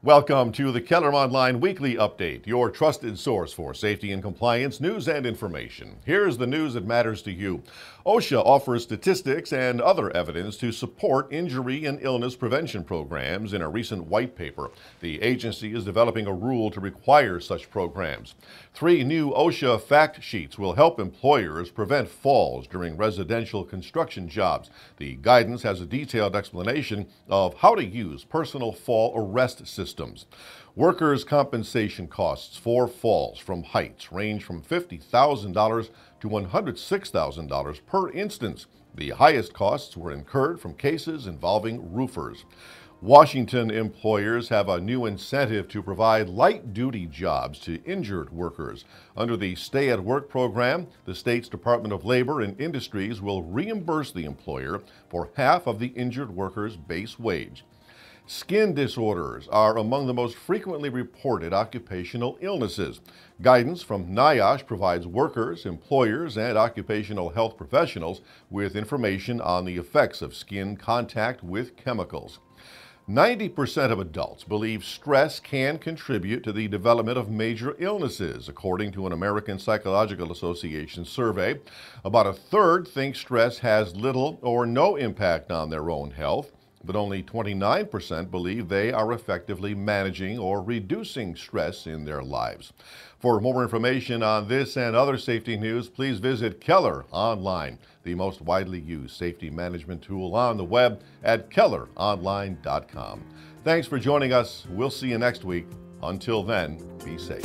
Welcome to the Keller Online Weekly Update, your trusted source for safety and compliance news and information. Here's the news that matters to you. OSHA offers statistics and other evidence to support injury and illness prevention programs in a recent white paper. The agency is developing a rule to require such programs. 3 new OSHA fact sheets will help employers prevent falls during residential construction jobs. The guidance has a detailed explanation of how to use personal fall arrest systems. Workers' compensation costs for falls from heights range from $50,000 to $106,000 per instance. The highest costs were incurred from cases involving roofers. Washington employers have a new incentive to provide light-duty jobs to injured workers. Under the Stay at Work program, the state's Department of Labor and Industries will reimburse the employer for half of the injured worker's base wage. Skin disorders are among the most frequently reported occupational illnesses. Guidance from NIOSH provides workers, employers, and occupational health professionals with information on the effects of skin contact with chemicals. 90% of adults believe stress can contribute to the development of major illnesses, according to an American Psychological Association survey. About a third think stress has little or no impact on their own health, but only 29% believe they are effectively managing or reducing stress in their lives. For more information on this and other safety news, please visit Keller Online, the most widely used safety management tool on the web at kelleronline.com. Thanks for joining us. We'll see you next week. Until then, be safe.